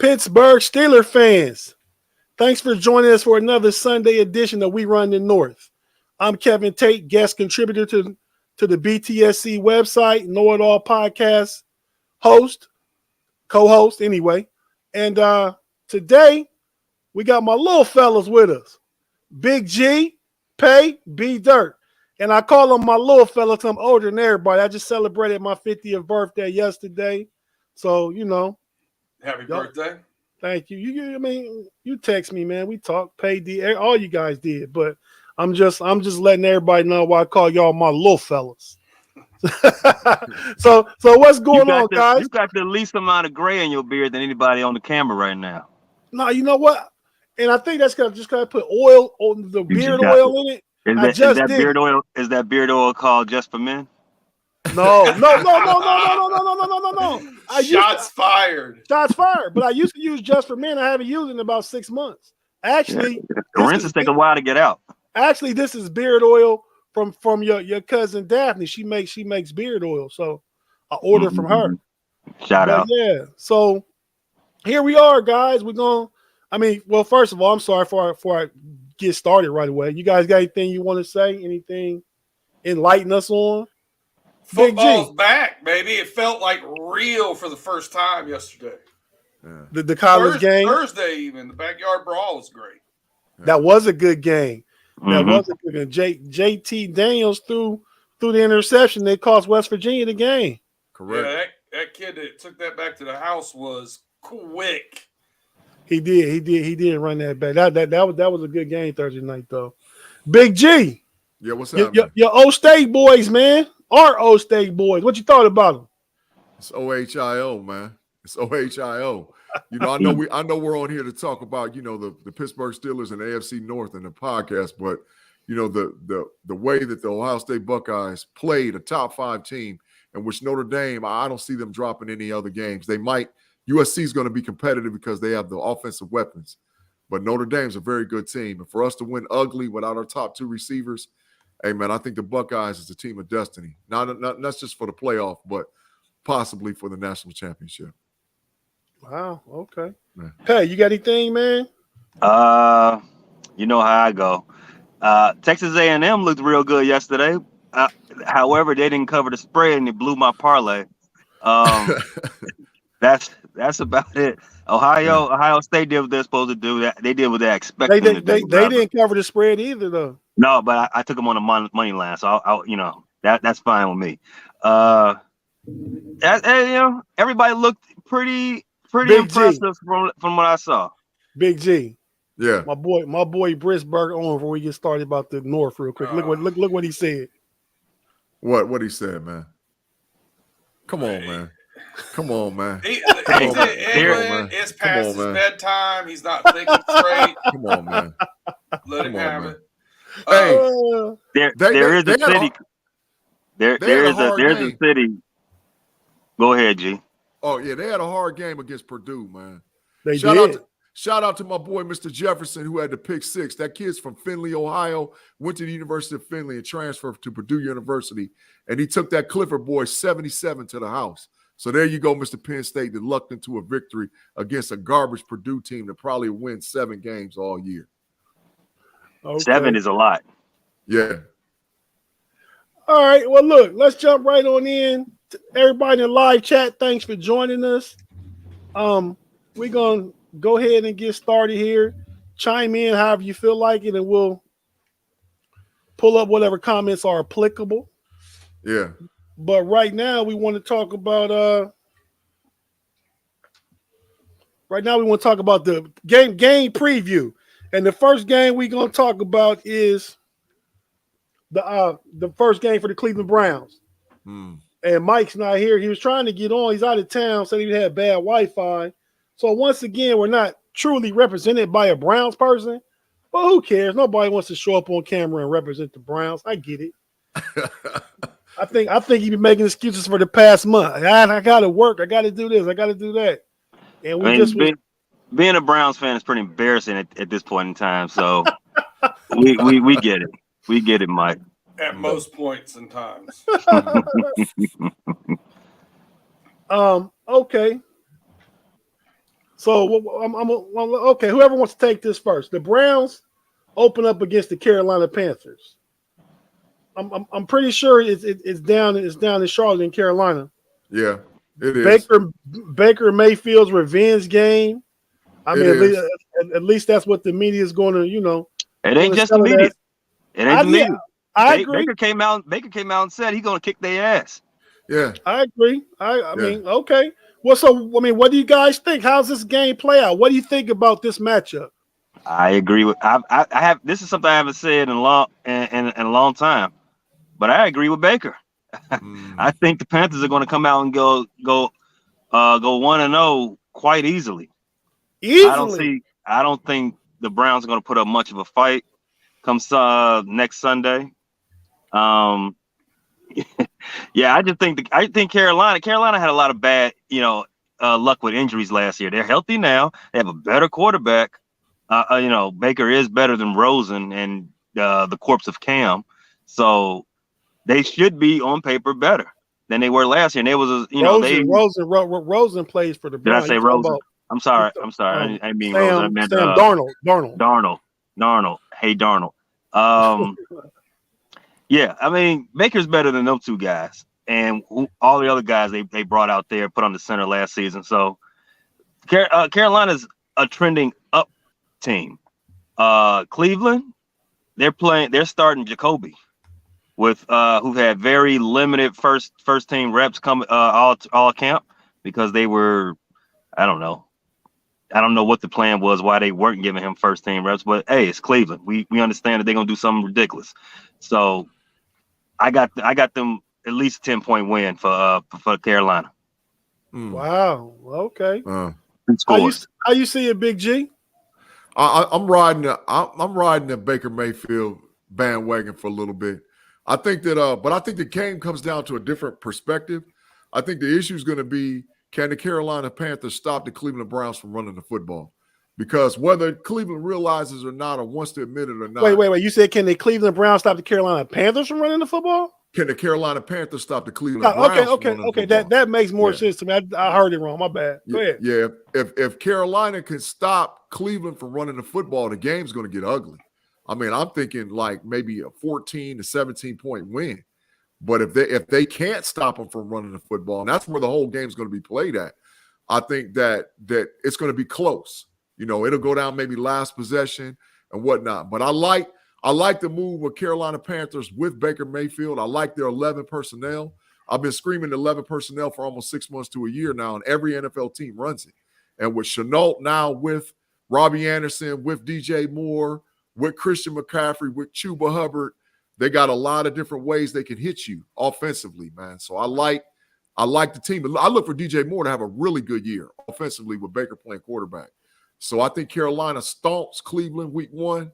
Pittsburgh Steelers fans, thanks for joining us for another Sunday edition of We Run the North. I'm Kevin Tate, guest contributor to the BTSC website, Know It All podcast host, co-host anyway. And today we got my little fellas with us. Big G, Pay, B Dirt. And I call them my little fella because I'm older than everybody. I just celebrated my 50th birthday yesterday. So, you know. Happy birthday. Thank you. You text me, man. We talked, Pay, D, all you guys did. But I'm just letting everybody know why I call y'all my little fellas. so what's going on, guys? You got the least amount of gray in your beard than anybody on the camera right now. No, you know what? And I think that's because I just gotta put oil on the beard oil in it. Is that beard oil called Just for Men? No. Shots fired. Shots fired. But I used to use Just for Men. I haven't used it in about 6 months. Actually, the rinses take a while to get out. Actually, this is beard oil from your cousin Daphne. She makes beard oil, so I ordered from her. Shout out. Yeah. So here we are, guys. Well, first of all, I'm sorry before I get started right away. You guys got anything you want to say? Anything enlighten us on? Football's back, baby. It felt like real for the first time yesterday. Yeah. The college game? Thursday even. The backyard brawl was great. That was a good game. That was a good game. JT Daniels threw the interception that cost West Virginia the game. Correct. Yeah, that kid that took that back to the house was quick. He did run that back. That was a good game Thursday night though. Big G. Yeah, what's up? Your O State boys, man. Our O State boys. What you thought about them? It's OHIO, man. It's OHIO. You know, I know we're on here to talk about, you know, the Pittsburgh Steelers and the AFC North in the podcast, but you know, the way that the Ohio State Buckeyes played a top 5 team, in which Notre Dame, I don't see them dropping any other games. They might. USC is going to be competitive because they have the offensive weapons, but Notre Dame's a very good team. And for us to win ugly without our top 2 receivers, hey, man, I think the Buckeyes is a team of destiny. Not just for the playoff, but possibly for the national championship. Wow. Okay. Yeah. Hey, you got anything, man? You know how I go. Texas A&M looked real good yesterday. However, they didn't cover the spread and it blew my parlay. That's about it. Ohio State did what they're supposed to do. They did what they expected. They didn't cover the spread either, though. No, but I took them on the money line, so I'll that's fine with me. Everybody looked pretty impressive from what I saw. Big G. Yeah. My boy Brisberg on before we get started about the North real quick. Look what he said. What he said, man. Come on, man. Come on, man. It's past his bedtime. He's not thinking straight. Come on, man. Let him have it. Hey, there is a city. There's a city. Go ahead, G. Oh yeah, they had a hard game against Purdue, man. They did. Shout out to my boy, Mr. Jefferson, who had the pick 6. That kid's from Findlay, Ohio, went to the University of Findlay and transferred to Purdue University. And he took that Clifford boy 77 to the house. So there you go, Mr. Penn State, that lucked into a victory against a garbage Purdue team that probably wins 7 games all year. Okay. 7 is a lot. Yeah. All right. Well, look, let's jump right on in. Everybody in the live chat, thanks for joining us. We're going to go ahead and get started here. Chime in however you feel like it, and we'll pull up whatever comments are applicable. Yeah. But right now we want to talk about the game preview. And the first game we're going to talk about is the first game for the Cleveland Browns. And Mike's not here. He was trying to get on. He's out of town, said he had bad Wi-Fi. So once again, we're not truly represented by a Browns person, but who cares? Nobody wants to show up on camera and represent the Browns. I get it. I think he's been making excuses for the past month. I got to work. I got to do this. I got to do that. And being a Browns fan is pretty embarrassing at this point in time. So we get it. We get it, Mike. At most points and times. Okay. So okay. Whoever wants to take this first. The Browns open up against the Carolina Panthers. I'm pretty sure it's down in Charlotte in Carolina. Yeah, it is. Baker Mayfield's revenge game. I mean, at least that's what the media is going to, It ain't just the media. It ain't the media. I agree. Baker came out and said he's going to kick their ass. Yeah, I agree. I mean, okay. Well, so I mean, what do you guys think? How's this game play out? What do you think about this matchup? I agree with. I have. This is something I haven't said in a long time, but I agree with Baker. I think the Panthers are going to come out and go 1-0 quite easily. I don't think the Browns are going to put up much of a fight come next Sunday. Yeah, I think Carolina had a lot of bad, luck with injuries last year. They're healthy now. They have a better quarterback. Baker is better than Rosen and the corpse of Cam. So they should be on paper better than they were last year. And there was Rosen plays for the Browns. Did I say Rosen? I'm sorry. I didn't mean Rosen. I meant Darnold. Hey, Darnold. Yeah, I mean, Baker's better than those two guys. And all the other guys they brought out there, put on the center last season. So Carolina's a trending up team. Cleveland, they're starting Jacoby with who had very limited first team reps come all camp because they were, I don't know what the plan was, why they weren't giving him first team reps, but hey, it's Cleveland. We understand that they're gonna do something ridiculous. So I got them at least 10-point win for Carolina. Wow. Okay. How you see it, Big G? I'm riding the Baker Mayfield bandwagon for a little bit. I think that, but I think the game comes down to a different perspective. I think the issue is going to be, can the Carolina Panthers stop the Cleveland Browns from running the football? Because whether Cleveland realizes or not, or wants to admit it or not. Wait. You said, can the Cleveland Browns stop the Carolina Panthers from running the football? Can the Carolina Panthers stop the Cleveland Browns? Okay. That makes more sense to me. I heard it wrong. My bad. Go ahead. Yeah. If Carolina can stop Cleveland from running the football, the game's going to get ugly. I mean, I'm thinking like maybe a 14 to 17-point win. But if they can't stop them from running the football, and that's where the whole game's going to be played at, I think that it's going to be close. It'll go down maybe last possession and whatnot. But I like the move with Carolina Panthers with Baker Mayfield. I like their 11 personnel. I've been screaming 11 personnel for almost 6 months to a year now, and every NFL team runs it. And with Shenault now, with Robbie Anderson, with DJ Moore, with Christian McCaffrey, with Chuba Hubbard, they got a lot of different ways they can hit you offensively, man. So I like the team. I look for DJ Moore to have a really good year offensively with Baker playing quarterback. So I think Carolina stomps Cleveland week 1,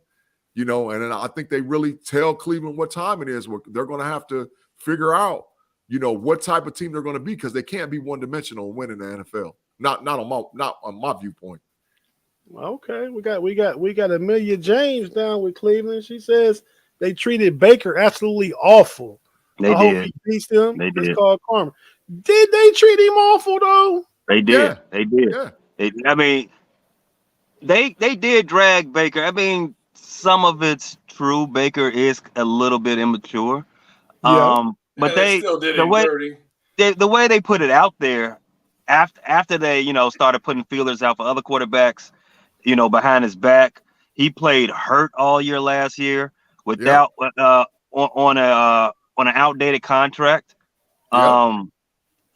and then I think they really tell Cleveland what time it is. They're going to have to figure out, what type of team they're going to be, because they can't be one-dimensional and win in the NFL. Not on my viewpoint. Okay, we got Amelia James down with Cleveland. She says they treated Baker absolutely awful. They hope did. He beats them. They did. It's called karma. Did they treat him awful though? They did. Yeah. They did. Yeah. I mean, they did drag Baker. I mean, some of it's true. Baker is a little bit immature. Yeah. But they still did it dirty. The way they put it out there after they, started putting feelers out for other quarterbacks, behind his back. He played hurt all year last year without on an outdated contract. Yeah.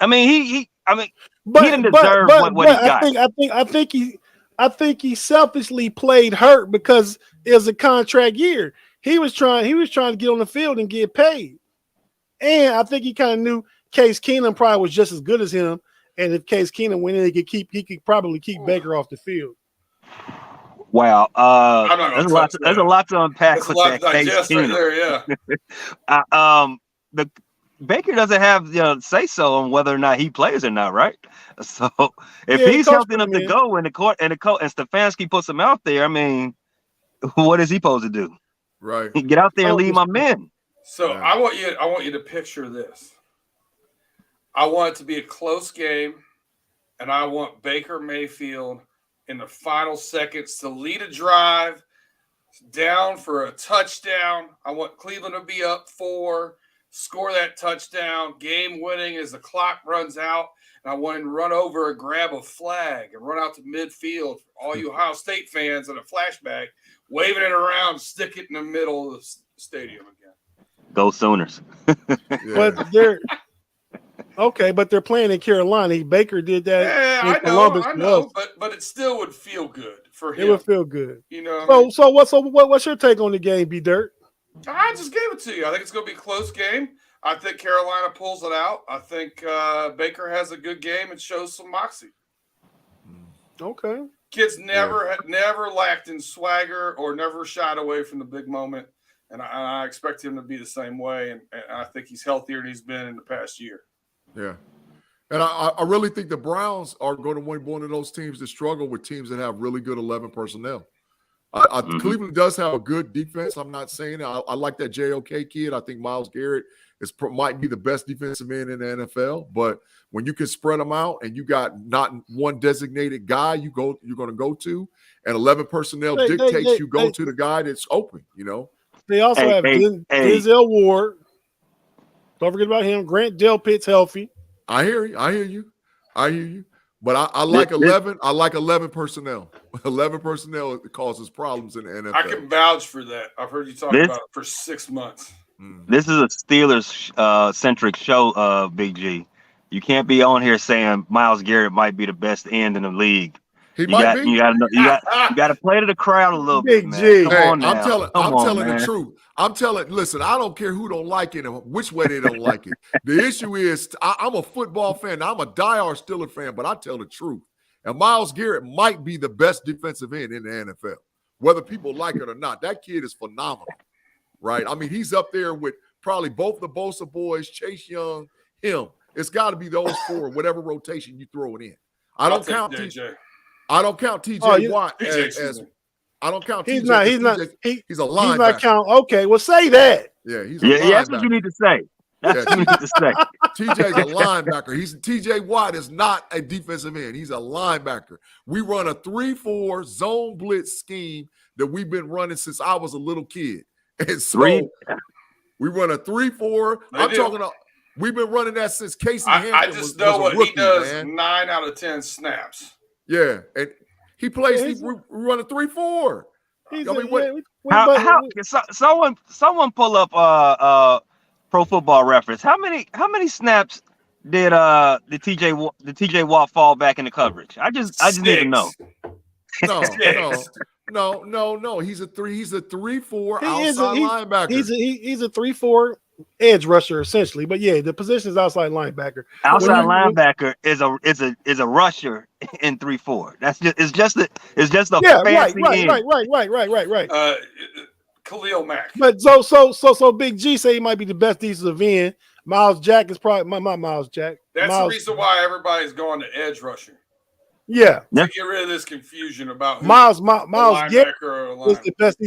I mean, he didn't deserve what he got. I think he selfishly played hurt because it was a contract year. He was trying to get on the field and get paid. And I think he kind of knew Case Keenum probably was just as good as him. And if Case Keenum went in, he could probably keep Baker off the field. Wow, there's a lot to unpack with that Case Keenum. Right there, yeah. The Baker doesn't have say so on whether or not he plays or not, right? So if he's healthy enough to go in the court and Stefanski puts him out there, I mean, what is he supposed to do? Right, get out there and lead my men. So I want you to picture this. I want it to be a close game, and I want Baker Mayfield in the final seconds to lead a drive, down for a touchdown. I want Cleveland to be up 4, score that touchdown, game winning as the clock runs out. And I want him to run over and grab a flag and run out to midfield. All you Ohio State fans in a flashback, waving it around, stick it in the middle of the stadium again. Go Sooners. But they're playing in Carolina. Baker did that. Yeah, I know, but it still would feel good for him. It would feel good. You know. So what's your take on the game, B Dirt? I just gave it to you. I think it's going to be a close game. I think Carolina pulls it out. I think Baker has a good game and shows some moxie. Okay. Kids never lacked in swagger or never shied away from the big moment. And I expect him to be the same way. And I think he's healthier than he's been in the past year. Yeah. And I really think the Browns are going to win one of those teams that struggle with teams that have really good 11 personnel. Cleveland does have a good defense. I'm not saying it. I like that JOK kid. I think Myles Garrett might be the best defensive end in the NFL. But when you can spread them out and you got not one designated guy you're going to go to, and 11 personnel dictates you go to the guy that's open, you know. They also have Denzel Ward. Don't forget about him. Grant Delpit's healthy. I hear you. But I like 11. I like 11 personnel. 11 personnel causes problems in the NFL. I can vouch for that. I've heard you talk about it for 6 months. This is a Steelers centric show, Big G. You can't be on here saying Myles Garrett might be the best end in the league. He might be. You got to play to the crowd a little bit, man. G. Come on I'm telling man. the truth. Listen, I don't care who don't like it and which way they don't like it. The issue is I'm a football fan. I'm a diehard Steeler fan, but I tell the truth. And Myles Garrett might be the best defensive end in the NFL, whether people like it or not. That kid is phenomenal, right? I mean, he's up there with probably both the Bosa boys, Chase Young, him. It's got to be those 4, whatever rotation you throw it in. I don't count TJ Watt as I don't count TJ. He's a linebacker. He's not count. Okay, well, say that. Yeah, he's a linebacker. That's what you need to say. That's what you need to say. TJ's a linebacker. TJ Watt is not a defensive end. He's a linebacker. We run a 3-4 zone blitz scheme that we've been running since I was a little kid. And so we run a 3-4. We've been running that since Casey Hampton. I just know what he does, man. 9 out of 10 snaps. Yeah, and he plays. We run a 3-4. Someone pull up Pro Football Reference. How many snaps did TJ Watt fall back into coverage? I just need to know. No. He's a 3-4 outside linebacker. He's a 3-4 edge rusher essentially, but yeah, the position is outside linebacker. Outside linebacker is a rusher in 3-4. It's just a fancy right. Khalil Mack. But so Big G say he might be the best defensive end. Miles Jack is probably my Miles Jack. That's the reason why everybody's going to edge rusher. Yeah. To get rid of this confusion about Miles Garrett is the best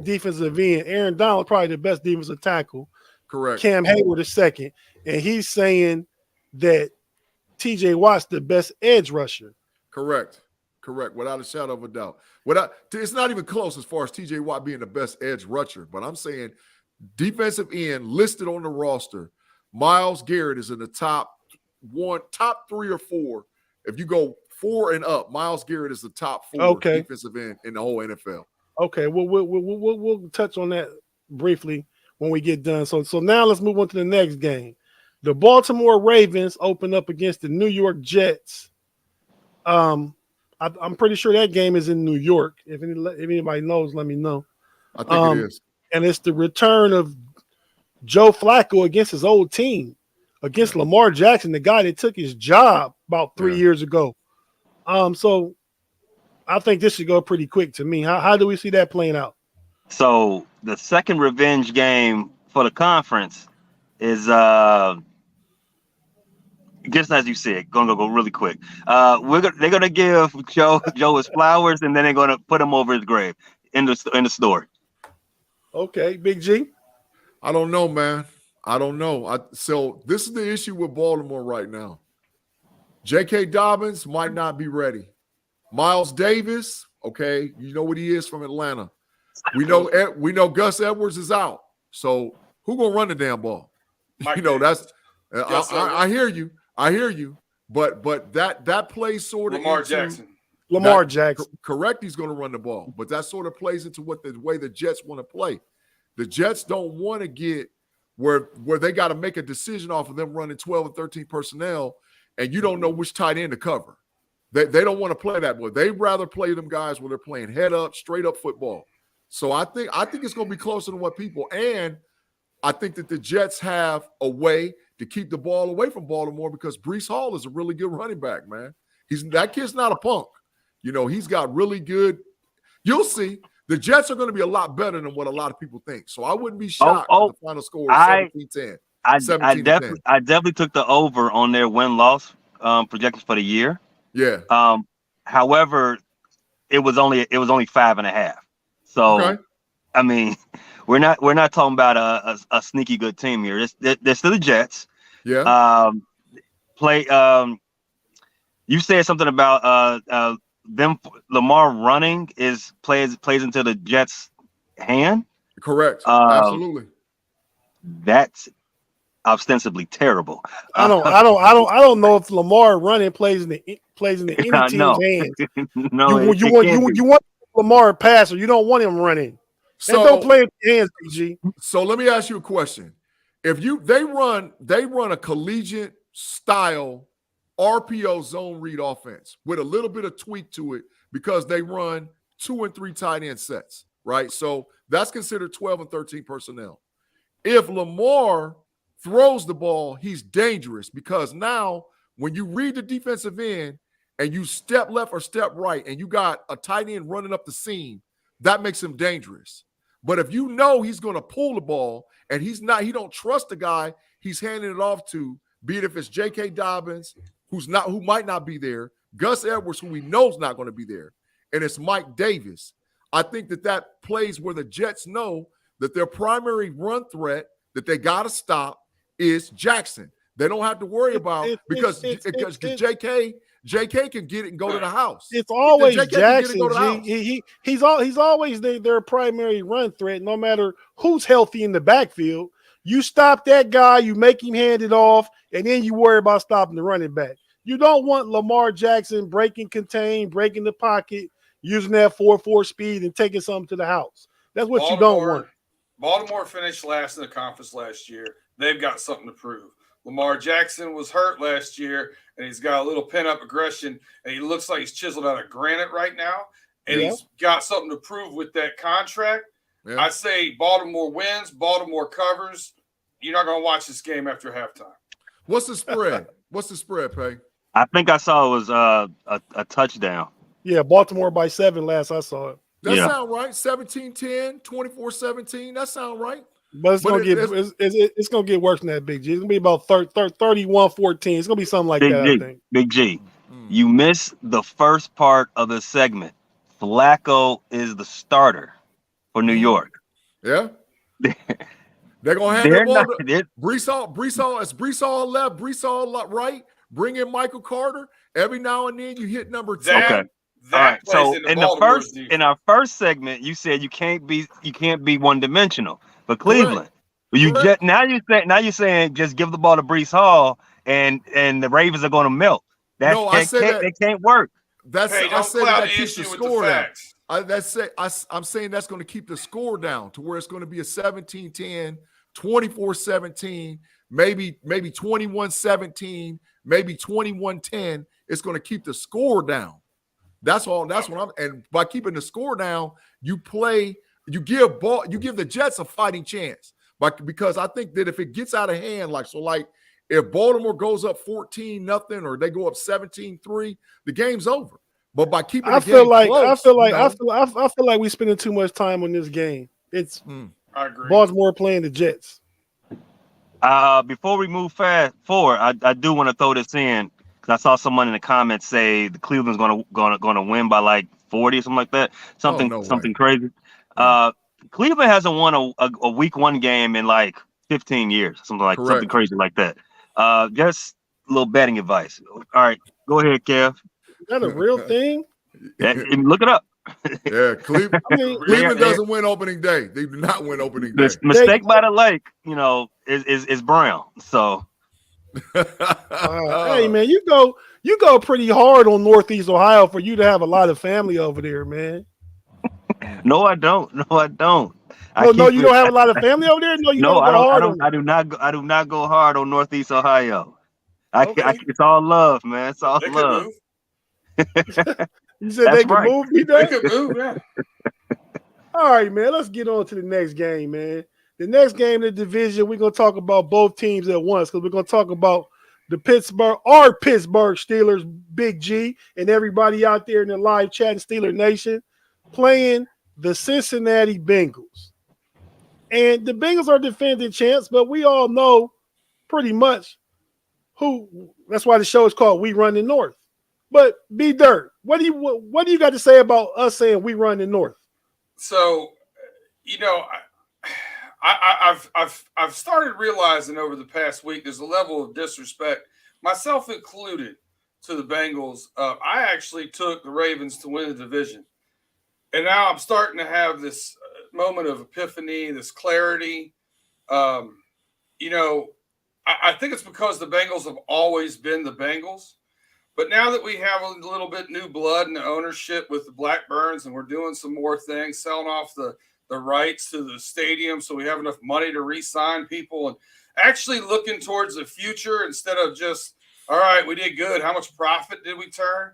defensive end. Aaron Donald probably the best defensive tackle. Correct. Cam Hayward is second. And he's saying that TJ Watt's the best edge rusher. Correct. Without a shadow of a doubt. It's not even close as far as TJ Watt being the best edge rusher, but I'm saying defensive end listed on the roster, Myles Garrett is in the top 3 or 4. If you go 4 and up, Myles Garrett is the top 4 defensive end in the whole NFL. Okay, we'll touch on that briefly when we get done. So now let's move on to the next game. The Baltimore Ravens open up against the New York Jets. I'm pretty sure that game is in New York. If anybody knows, let me know. I think it is. And it's the return of Joe Flacco against his old team, against Lamar Jackson, the guy that took his job about 3 years ago. So I think this should go pretty quick to me. How do we see that playing out? So the second revenge game for the conference is just as you said, gonna go really quick. They're gonna give Joe his flowers, and then they're gonna put him over his grave in the store. Okay, Big G. I don't know, man. I don't know. So this is the issue with Baltimore right now. J.K. Dobbins might not be ready. Miles Davis, okay, you know what he is from Atlanta. We know Gus Edwards is out. So who gonna run the damn ball? Mike That's Davis. I hear you. I hear you. But that plays sort of Lamar Jackson. Lamar Jackson. Correct, he's going to run the ball, but that sort of plays into what the way the Jets want to play. The Jets don't want to get where they got to make a decision off of them running 12 and 13 personnel, and you don't know which tight end to cover. They don't want to play that way. They'd rather play them guys where they're playing head up, straight up football. So I think it's going to be closer than what people, and I think that the Jets have a way to keep the ball away from Baltimore because Breece Hall is a really good running back, man. That kid's not a punk. He's got really good. You'll see. The Jets are going to be a lot better than what a lot of people think. So I wouldn't be shocked if the final score is 17-10. I definitely took the over on their win-loss projections for the year. Yeah. However, it was only 5.5. So, okay. I mean, we're not talking about a sneaky good team here. They're still the Jets. Yeah. You said something about them. Lamar running plays into the Jets' hand. Correct. Absolutely. That's ostensibly terrible. I don't know if Lamar running plays in any team's hands. No, you want Lamar passer. You don't want him running. So don't play with your hands, PG. So let me ask you a question. If they run a collegiate style RPO zone read offense with a little bit of tweak to it because they run 2 and 3 tight end sets, right? So that's considered 12 and 13 personnel. If Lamar throws the ball, he's dangerous because now when you read the defensive end and you step left or step right and you got a tight end running up the seam, that makes him dangerous. But if you know he's going to pull the ball and he don't trust the guy he's handing it off to, be it if it's J.K. Dobbins, who might not be there, Gus Edwards, who we know is not going to be there, and it's Mike Davis. I think that plays where the Jets know that their primary run threat that they got to stop is Jackson. They don't have to worry about because J.K. can get it and go to the house. It's always Jackson. He's always their primary run threat, no matter who's healthy in the backfield. You stop that guy, you make him hand it off, and then you worry about stopping the running back. You don't want Lamar Jackson breaking contain, breaking the pocket, using that 4.4 speed and taking something to the house. That's what you don't want. Baltimore finished last in the conference last year. They've got something to prove. Lamar Jackson was hurt last year, and he's got a little pent-up aggression, and he looks like he's chiseled out of granite right now, and he's got something to prove with that contract. Yeah. I say Baltimore wins, Baltimore covers. You're not going to watch this game after halftime. What's the spread? What's the spread, Pay? I think I saw it was a touchdown. Yeah, Baltimore by 7 last I saw it. That sound right. 17-10, 24-17. That sound right. But it's gonna get worse than that, Big G. It's gonna be about 31-14. It's gonna be something like that, I think. Big G, you missed the first part of the segment. Flacco is the starter for New York. Yeah. They're gonna hand the ball to Breece Hall. It's Breece Hall left, Breece Hall right. Bring in Michael Carter. Every now and then you hit number 10. Okay. All right. So in our first segment, you said you can't be one dimensional. But Cleveland, now you're saying just give the ball to Breece Hall and the Ravens are going to melt. That can't work. I said that keeps the score down. I'm saying that's going to keep the score down to where it's going to be a 17-10, 24-17, maybe 21-17, maybe 21-10. It's going to keep the score down. That's all. That's what and by keeping the score down, you give the Jets a fighting chance. Because I think that if it gets out of hand, like if Baltimore goes up 14-0 or they go up 17-3, the game's over. But by keeping the game close, I feel like we're spending too much time on this game. It's I agree. Baltimore playing the Jets. Before we move fast forward, I do want to throw this in because I saw someone in the comments say the Cleveland's gonna win by like 40 or something like that. Something crazy. Cleveland hasn't won a week 1 game in like 15 years, something crazy like that. Just a little betting advice. All right, go ahead, Kev. Is that a real thing? Yeah, look it up. Yeah, Cleveland. I mean, Cleveland doesn't win opening day. They do not win opening day. The mistake by the lake, is Brown. So hey man, you go pretty hard on Northeast Ohio for you to have a lot of family over there, man. no, I don't. No, I don't. No, you don't have a lot of family over there. No, you don't I go don't. hard I on don't. I do not. I do not go hard on Northeast Ohio. Okay. It's all love, man. It's all They love. could move. You said That's they could right. move. You They know? could move, yeah. All right, man. Let's get on to the next game, man. The next game in the division, we're gonna talk about both teams at once because we're gonna talk about the Pittsburgh Steelers, Big G, and everybody out there in the live chat in Steeler Nation playing the Cincinnati Bengals. And the Bengals are defending champs, but we all know pretty much who. That's why the show is called "We Run the North." But B Dirt, what do you got to say about us saying we run the North? So, I've started realizing over the past week there's a level of disrespect, myself included, to the Bengals. I actually took the Ravens to win the division, and now I'm starting to have this moment of epiphany, this clarity. I think it's because the Bengals have always been the Bengals. But now that we have a little bit new blood and ownership with the Blackburns, and we're doing some more things, selling off the rights to the stadium so we have enough money to re-sign people and actually looking towards the future instead of just, all right, we did good. How much profit did we turn?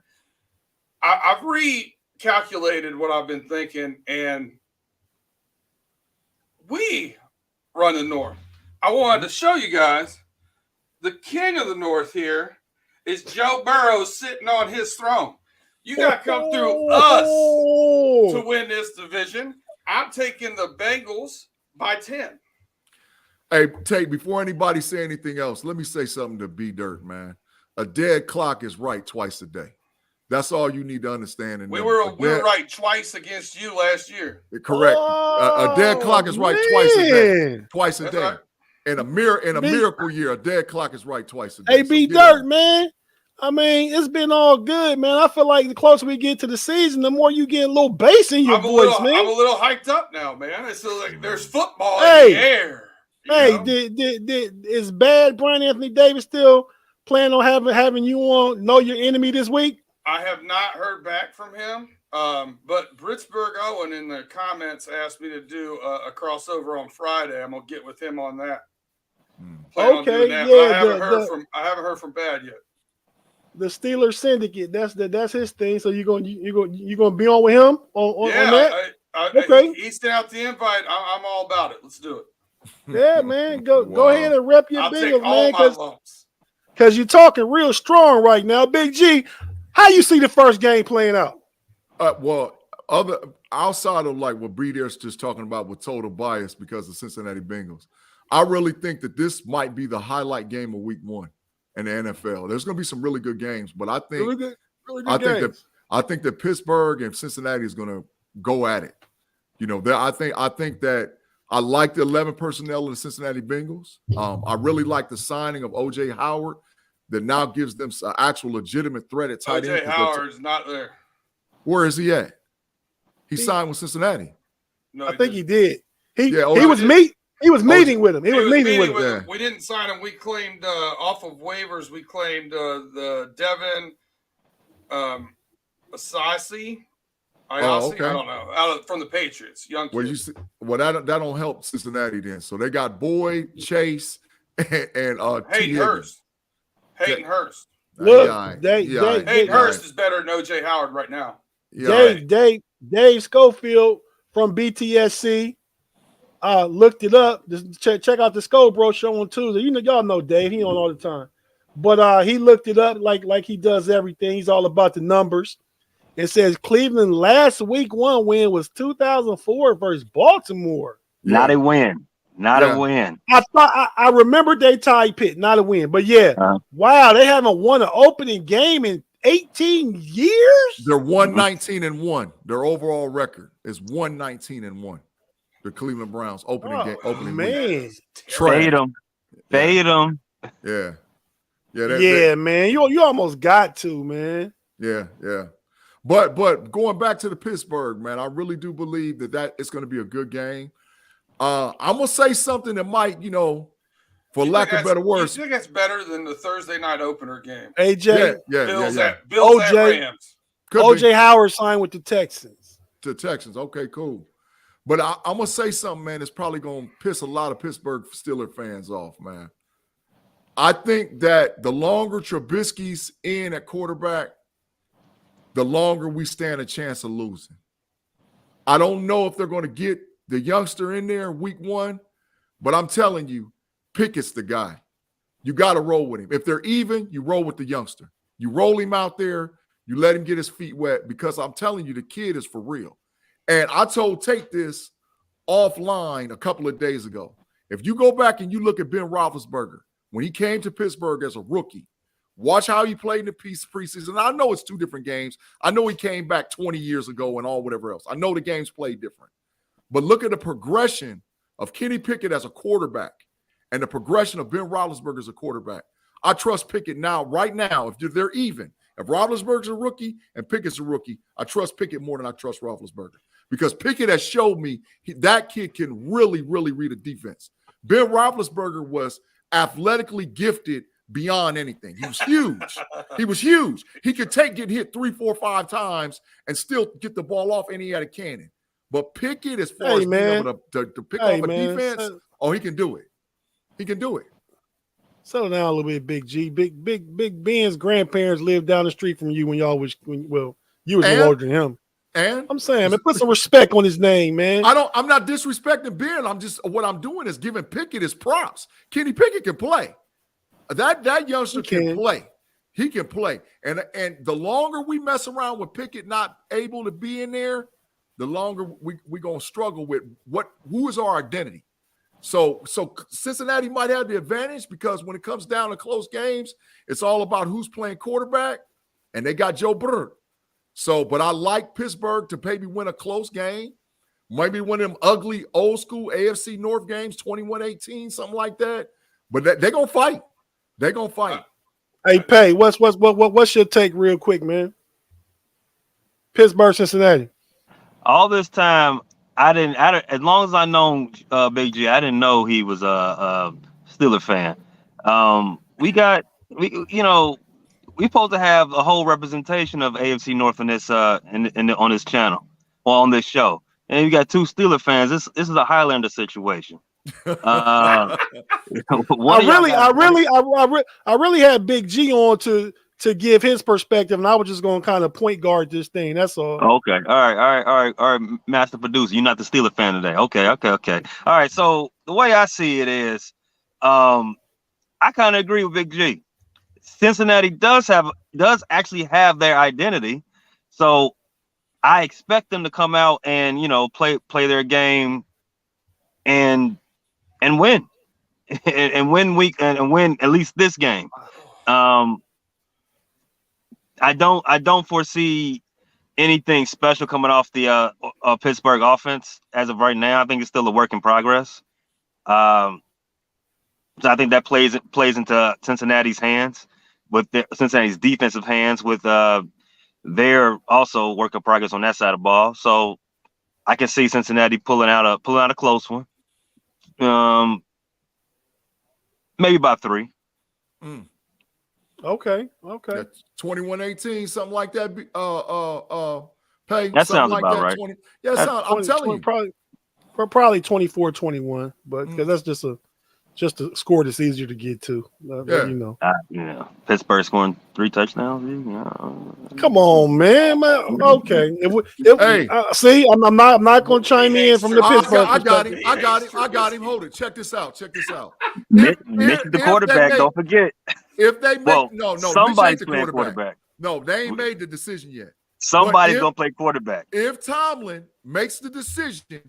I've recalculated what I've been thinking, and we run the North. I wanted to show you guys the king of the North here is Joe Burrow sitting on his throne. You got to come through us to win this division. I'm taking the Bengals by 10. Hey, Tate, before anybody say anything else, let me say something to B Dirt, man. A dead clock is right twice a day. That's all you need to understand. And we were right twice against you last year. Correct. A dead clock is right twice a day. Twice a That's day. right. In a miracle year, a dead clock is right twice a day. Hey, B Dirt, man. I mean, it's been all good, man. I feel like the closer we get to the season, the more you get a little bass in your voice, man. I'm a little hyped up now, man. It's like there's football in the air. Is Bad Brian Anthony Davis still planning on having you on Know Your Enemy this week? I have not heard back from him. But Britsburg Owen in the comments asked me to do a crossover on Friday. I'm gonna get with him on that. Okay, yeah. I haven't heard from Bad yet. The Steelers Syndicate. That's his thing. So you gonna be on with him on that? Okay. He sent out the invite. I'm all about it. Let's do it. Yeah, man. Go ahead and rep your Bengals, man. Because you're talking real strong right now. Big G, how you see the first game playing out? Outside of like what Breeder's just talking about with total bias because of Cincinnati Bengals, I really think that this might be the highlight game of week 1 in the NFL. There's going to be some really good games, but I think really good games. I think that Pittsburgh and Cincinnati is going to go at it. I think that I like the 11 personnel of the Cincinnati Bengals. I really like the signing of O.J. Howard that now gives them an actual legitimate threat at tight end. O.J. Howard's not there. Where is he at? He signed with Cincinnati. No, I think he did. He was meeting with him. We didn't sign him. We claimed off of waivers. We claimed the Devin Asasi. Okay. I don't know. From the Patriots, young kid. That don't help Cincinnati then. So they got Boyd, Chase, and Hayden Hurst. Hayden Hurst. Look, Hayden Hurst is better than O.J. Howard right now. Dave Schofield from BTSC looked it up. Just check out the Scope Bro show on Tuesday. Y'all know Dave. He on all the time. But he looked it up like he does everything. He's all about the numbers. It says Cleveland last week 1 win was 2004 versus Baltimore. Not a win. Not a win. I remember they tied Pitt, not a win. But wow, they haven't won an opening game in 18 years. They're 119-1. Their overall record is 119-1. The Cleveland Browns opening man. Fade them. Yeah. Man. You almost got to, man. Yeah. But going back to the Pittsburgh, man, I really do believe that it's going to be a good game. I'm gonna say something that might, for lack of better words. You think that's better than the Thursday night opener game? AJ, Bills at OJ, Rams. OJ Howard signed with the Texans. The Texans, okay, cool. But I'm gonna say something, man. It's probably gonna piss a lot of Pittsburgh Steelers fans off, man. I think that the longer Trubisky's in at quarterback, the longer we stand a chance of losing. I don't know if they're going to get the youngster in there week 1, but I'm telling you, Pickett's the guy. You got to roll with him. If they're even, you roll with the youngster. You roll him out there, you let him get his feet wet, because I'm telling you, the kid is for real. And I told Tate this offline a couple of days ago. If you go back and you look at Ben Roethlisberger, when he came to Pittsburgh as a rookie, watch how he played in the preseason. I know it's 2 different games. I know he came back 20 years ago and all whatever else. I know the games played different. But look at the progression of Kenny Pickett as a quarterback and the progression of Ben Roethlisberger as a quarterback. I trust Pickett now, right now, if they're even. If Roethlisberger's a rookie and Pickett's a rookie, I trust Pickett more than I trust Roethlisberger. Because Pickett has showed me that kid can really, really read a defense. Ben Roethlisberger was athletically gifted beyond anything. He was huge. He was huge. He could get hit 3, 4, 5 times and still get the ball off, and he had a cannon. But Pickett, as far as being able to pick off a defense, he can do it. He can do it. Settle down a little bit, Big G. Big Ben's grandparents lived down the street from you when y'all was you was older than him. And I'm saying, man, put some respect on his name, man. I'm not disrespecting Ben. What I'm doing is giving Pickett his props. Kenny Pickett can play. That youngster can play. He can play. And the longer we mess around with Pickett not able to be in there, the longer we're going to struggle with who is our identity. So Cincinnati might have the advantage, because when it comes down to close games, it's all about who's playing quarterback, and they got Joe Burrow. But I like Pittsburgh to maybe win a close game, maybe one of them ugly old school AFC North games, 21-18, something like that. But they're gonna fight. They're gonna fight. Hey, Pay, what's your take, real quick, man? Pittsburgh, Cincinnati. All this time, I didn't. As long as I know Big G, I didn't know he was a Steeler fan. We're supposed to have a whole representation of AFC North in this on this channel or on this show, and you got 2 Steeler fans. This is a Highlander situation. I really had Big G on to give his perspective, and I was just going to kind of point guard this thing. That's all. Okay. All right, Master Producer. You're not the Steeler fan today. Okay. All right. So the way I see it is, I kind of agree with Big G. Cincinnati does actually have their identity, so I expect them to come out and play their game and win and win at least this game. I don't foresee anything special coming off the Pittsburgh offense as of right now. I think it's still a work in progress. So I think that plays into Cincinnati's hands, with Cincinnati's defensive hands, with their also work in progress on that side of the ball. So I can see Cincinnati pulling out a close one. Maybe by 3. Okay. 21-18, something like that. Pay. That sounds like about that. right. I'm telling you, probably 24-21, but because that's just a score that's easier to get to. Pittsburgh scoring 3 touchdowns. Come on, man. Okay. See, I'm not going to chime in from the Pittsburgh. I got him. Hold it. Check this out. The quarterback. Don't forget. If they make somebody's playing quarterback. No, they ain't made the decision yet. Somebody's gonna play quarterback. If Tomlin makes the decision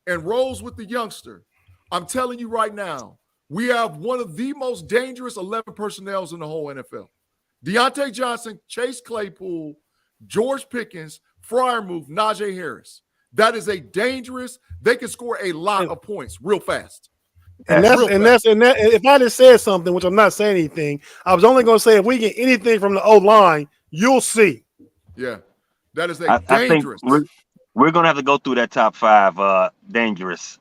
and rolls with the youngster, I'm telling you right now, we have one of the most dangerous 11 personnels in the whole NFL. Deontay Johnson, Chase Claypool, George Pickens, Freiermuth, Najee Harris. That is a dangerous. They can score a lot of points real fast. And if I just said something, which I'm not saying anything, I was only going to say if we get anything from the O line, you'll see. Yeah. That is I think dangerous. we're gonna have to go through that top 5 dangerous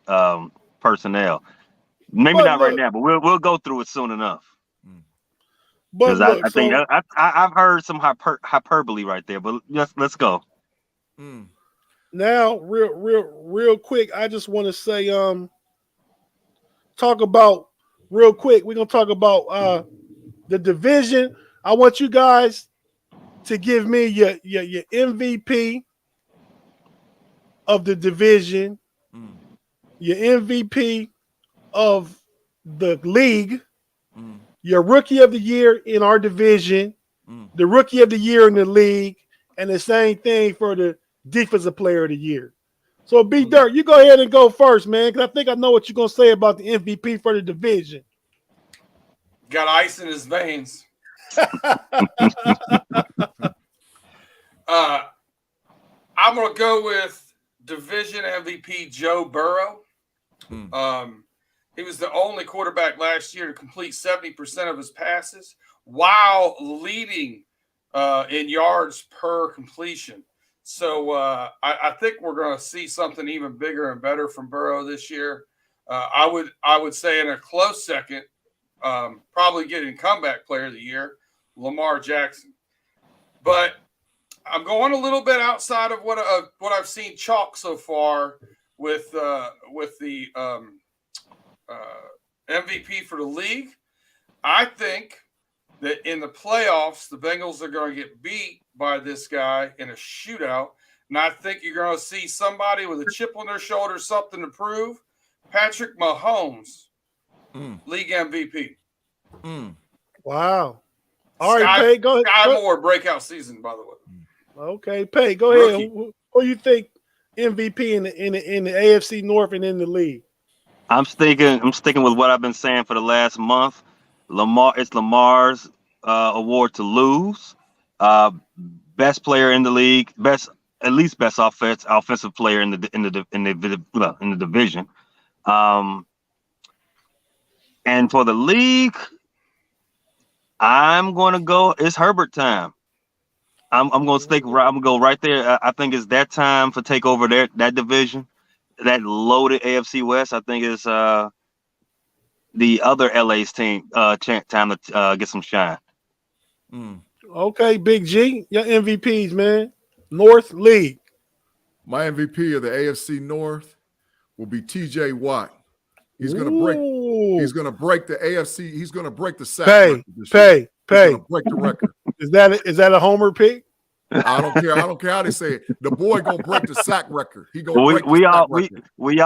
personnel. Maybe But not right look, now, but we'll go through it soon enough. but Because look. I think So I've heard some hyperbole right there, but let's go. now, real quick, I just want to say, talk about real quick. We're gonna talk about the division. I want you guys to give me your MVP of the division, your MVP of the league, your rookie of the year in our division, the rookie of the year in the league, and the same thing for the defensive player of the year. So, B Dirt, you go ahead and go first, man, because I think I know what you're gonna say about the MVP for the division. Got ice in his veins. I'm gonna go with division MVP Joe Burrow. He was the only quarterback last year to complete 70% of his passes while leading in yards per completion. So I think we're going to see something even bigger and better from Burrow this year. I would say in a close second, probably getting comeback player of the year, Lamar Jackson. But I'm going a little bit outside of what I've seen chalk so far with the MVP for the league. I think that in the playoffs, the Bengals are going to get beat by this guy in a shootout. And I think you're going to see somebody with a chip on their shoulder, something to prove. Patrick Mahomes, league MVP. Wow. All right, Pay, go ahead. Sky Moore breakout season, by the way. Okay, Pay, go ahead. Who you think MVP in the AFC North and in the league? I'm sticking with what I've been saying for the last month. It's Lamar's award to lose. Best player in the league, best offensive player in the division. And for the league, I'm going to go. It's Herbert time. I'm going to I'm going to go right there. I think it's that time for take over that division. That loaded AFC West, I think, is the other LA's team time to get some shine. Okay, Big G, your MVPs, man. North League. My MVP of the AFC North will be TJ Watt. He's going to break the AFC. He's going to break the sack record this year. He's going to break the record. Is that a homer pick? I don't care. I don't care how they say it. The boy gonna break the sack record. He gonna break the sack record. We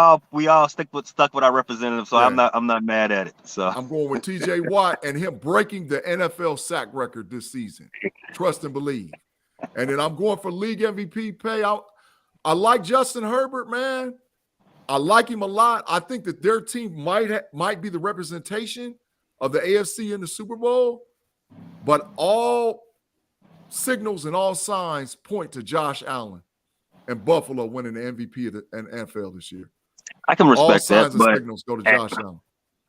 all stuck with our representative, so yeah. I'm not mad at it. So I'm going with TJ Watt and him breaking the NFL sack record this season. Trust and believe. And then I'm going for league MVP pay out. I like Justin Herbert, man. I like him a lot. I think that their team might be the representation of the AFC in the Super Bowl, but all signals and all signs point to Josh Allen and Buffalo winning the MVP of the NFL this year. I can respect all signs that, and signals go to Josh Allen.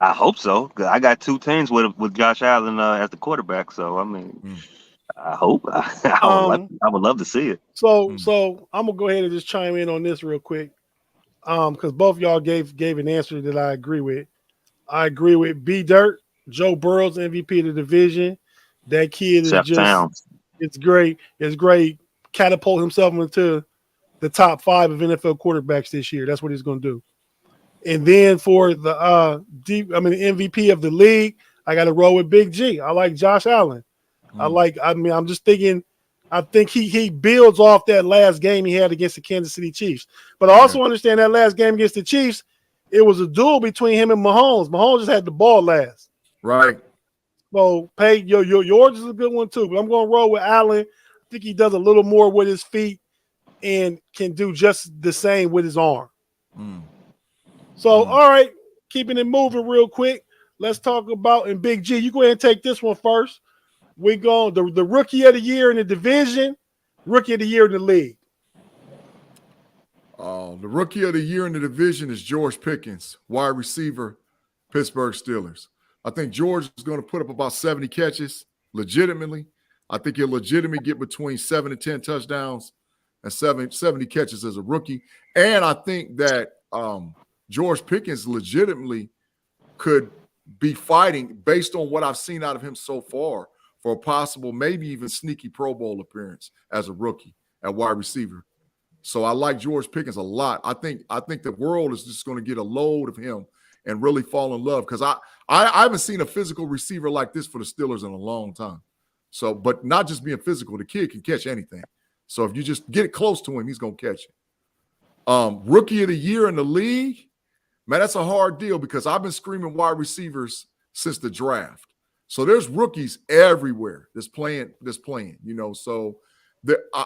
I hope so, because I got two teams with Josh Allen as the quarterback. So I mean, I hope I would love to see it. So I'm gonna go ahead and just chime in on this real quick, because both of y'all gave an answer that I agree with. I agree with B Dirt, Joe Burrow's MVP of the division. That kid is just. It's great. It's great. Catapult himself into the top 5 of NFL quarterbacks this year. That's what he's going to do. And then for the MVP of the league, I got to roll with Big G. I like Josh Allen. I'm just thinking. I think he builds off that last game he had against the Kansas City Chiefs. But I also understand that last game against the Chiefs, it was a duel between him and Mahomes. Mahomes just had the ball last. Right. So, Pay, yours is a good one too. But I'm going to roll with Allen. I think he does a little more with his feet and can do just the same with his arm. So, all right, keeping it moving real quick. Let's talk about, and Big G, you go ahead and take this one first. We go the rookie of the year in the division, rookie of the year in the league. The rookie of the year in the division is George Pickens, wide receiver, Pittsburgh Steelers. I think George is going to put up about 70 catches legitimately. I think he'll legitimately get between 7 and 10 touchdowns and 70 catches as a rookie. And I think that George Pickens legitimately could be fighting based on what I've seen out of him so far for a possible, maybe even sneaky Pro Bowl appearance as a rookie at wide receiver. So I like George Pickens a lot. I think the world is just going to get a load of him and really fall in love because I haven't seen a physical receiver like this for the Steelers in a long time. So, but not just being physical, the kid can catch anything. So if you just get it close to him, he's going to catch it. Rookie of the year in the league, man, that's a hard deal because I've been screaming wide receivers since the draft. So there's rookies everywhere that's playing, you know. So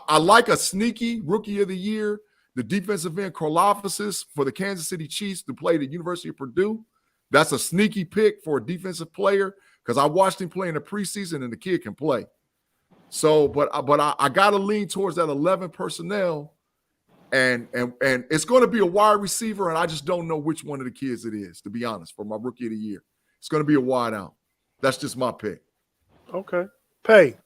I like a sneaky rookie of the year, the defensive end Karlaftis for the Kansas City Chiefs to play at the University of Purdue. That's a sneaky pick for a defensive player because I watched him play in the preseason and the kid can play. So, but I got to lean towards that 11 personnel, and it's going to be a wide receiver, and I just don't know which one of the kids it is, to be honest, for my rookie of the year. It's going to be a wide out. That's just my pick. Okay. Pay.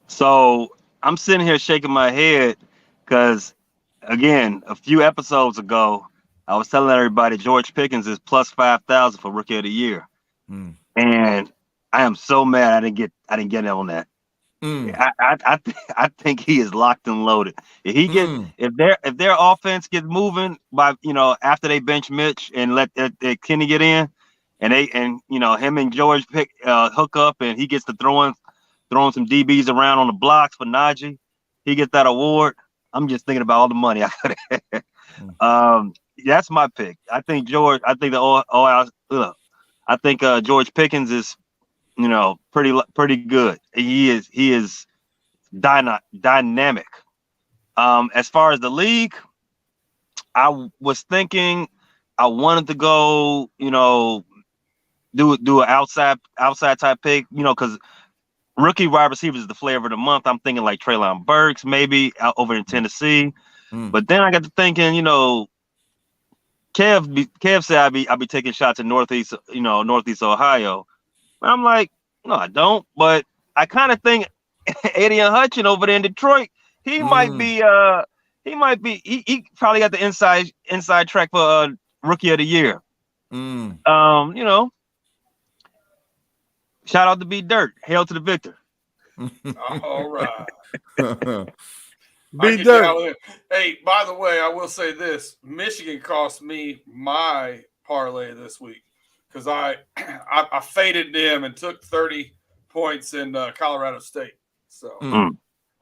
So I'm sitting here shaking my head because, again, a few episodes ago, I was telling everybody George Pickens is plus 5,000 for Rookie of the Year, and I am so mad I didn't get on that. I think he is locked and loaded. If he gets if their offense gets moving by after they bench Mitch and let Kenny get in, and him and George hook up and he gets to throwing some DBs around on the blocks for Najee, he gets that award. I'm just thinking about all the money I could have. That's my pick. I think George Pickens is pretty good. He is dynamic. As far as the league, I was thinking I wanted to go, do an outside type pick, because rookie wide receiver is the flavor of the month. I'm thinking like Treylon Burks, maybe out over in Tennessee. But then I got to thinking, Kev said I'd be taking shots in Northeast Ohio. And I'm like, no, I don't. But I kind of think Adrian Hutchin over there in Detroit, he probably got the inside track for Rookie of the Year. Shout out to B Dirt. Hail to the victor. All right. B Dirt. Hey, by the way, I will say this. Michigan cost me my parlay this week because I faded them and took 30 points in Colorado State. So,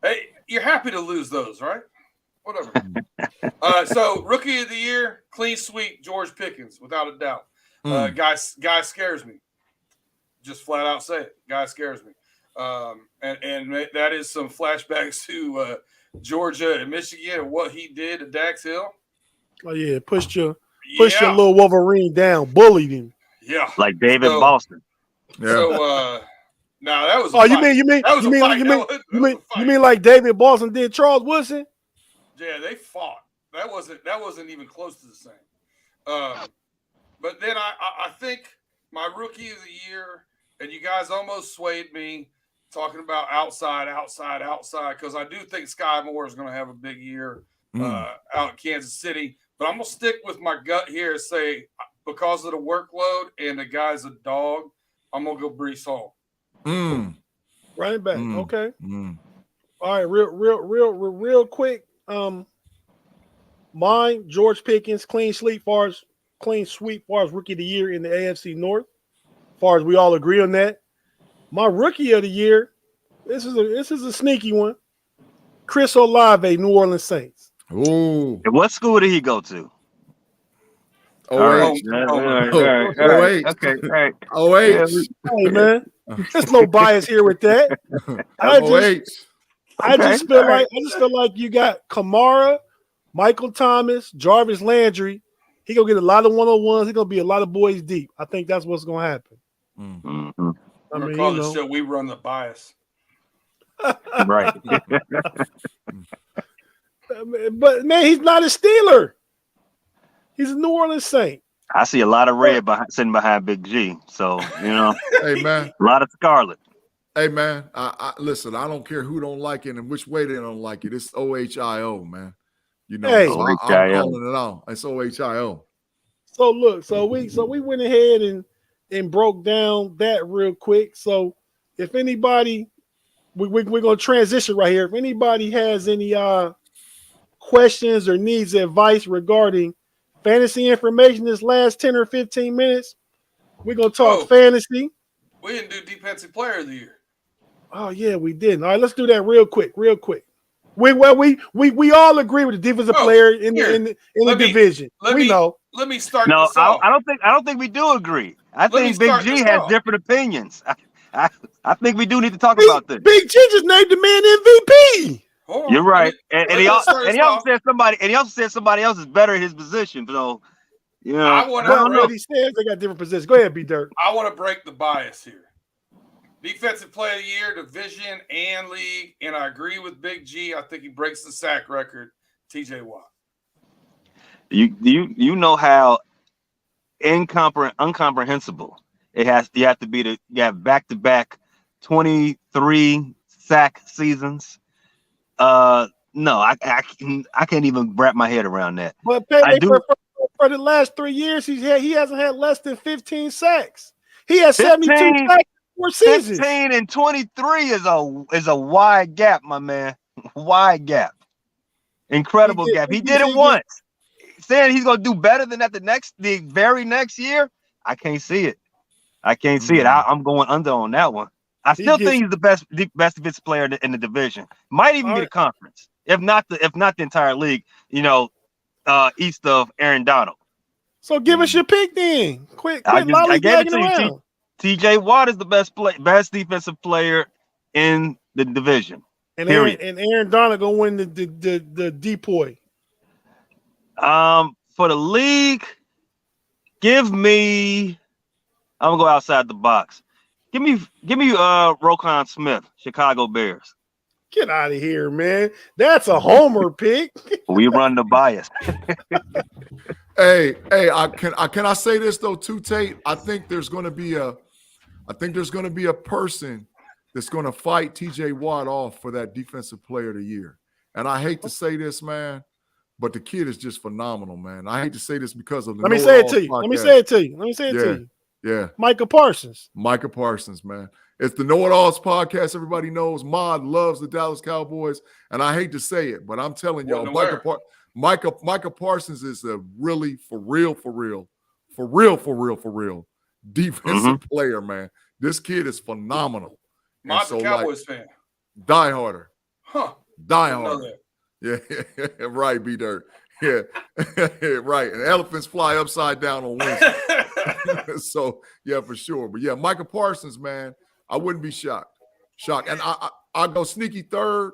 hey, you're happy to lose those, right? Whatever. So, Rookie of the Year, clean sweep, George Pickens, without a doubt. Guy scares me. Just flat out say it. Guy scares me. And that is some flashbacks to Georgia and Michigan and what he did at Dax Hill. Oh yeah, pushed your little Wolverine down, bullied him. Yeah, like David Boston. Yeah. So now that was. You mean like David Boston did Charles Woodson? Yeah, they fought. That wasn't even close to the same. But then I think my Rookie of the Year, and you guys almost swayed me talking about outside, because I do think Sky Moore is going to have a big year out in Kansas City. But I'm going to stick with my gut here and say, because of the workload and the guy's a dog, I'm going to go Breece Hall. Running back. Okay. All right, real quick. Mine, George Pickens, clean sweep far as Rookie of the Year in the AFC North. Far as we all agree on that. My Rookie of the Year, this is a sneaky one. Chris Olave, New Orleans Saints. Ooh. And what school did he go to? Oh, right. Okay, all right. Oh, wait. Hey, man. There's no bias here with that. I just feel like you got Kamara, Michael Thomas, Jarvis Landry. He gonna get a lot of one-on-ones. He gonna be a lot of boys deep. I think that's what's gonna happen. I mean, call the show, we run the bias. Right. But man, he's not a Steeler. He's a New Orleans Saint. I see a lot of red sitting behind Big G. So, hey man, a lot of scarlet. Hey man, I listen. I don't care who don't like it and which way they don't like it. It's OHIO, man. You know, Hey. so I'm calling it out. It's OHIO. So look, so we went ahead and broke down that real quick. So if anybody, we're gonna transition right here. If anybody has any questions or needs advice regarding fantasy information this last 10 or 15 minutes, we're gonna talk fantasy. We didn't do defensive player of the year. Oh yeah, we didn't. All right, let's do that real quick. We all agree with the defensive player in the division. Know. Let me start. No, this off. I don't think we do agree. I think Big G has different opinions. I think we do need to talk about this. Big G just named the man MVP. You're right, and he also said somebody else is better in his position. So, you know, what he says, they got different positions. Go ahead, B Dirt. I want to break the bias here. Defensive Player of the Year, division and league, and I agree with Big G. I think he breaks the sack record. TJ Watt. You know how incomprehensible it has. You have to be to have back-to-back 23 sack seasons. No, I can't even wrap my head around that. But for the last 3 years, he hasn't had less than 15 sacks. He has 72 sacks. 15 and 23 is a wide gap, my man. Wide gap. Incredible gap. He did it once. Saying he's gonna do better than that the very next year, I can't see it. I'm going under on that one. I still think he's the best defensive player in the division. Might even be the conference, if not the entire league. You know, east of Aaron Donald. So give us your pick then. Quit I gave it to you. around. TJ Watt is the best defensive player in the division. And Aaron Donald gonna win the DPOY. For the league, give me. I'm gonna go outside the box. Give me Roquan Smith, Chicago Bears. Get out of here, man. That's a homer pick. We run the bias. Hey, can I say this though too, Tate? I think there's gonna be a person that's gonna fight TJ Watt off for that defensive player of the year. And I hate to say this, man, but the kid is just phenomenal, man. I hate to say this because of the Let me say it to you. Yeah. Micah Parsons, man. It's the Know It Alls podcast. Everybody knows Mod loves the Dallas Cowboys, and I hate to say it, but I'm telling y'all, Micah Parsons is a really for real defensive player, man. This kid is phenomenal. Mod's a Cowboys fan. Die harder. Huh. Die harder. Yeah, right, B-Dirt. Yeah, right. And elephants fly upside down on Wednesday. So, yeah, for sure. But, yeah, Micah Parsons, man, I wouldn't be shocked. And I go sneaky third,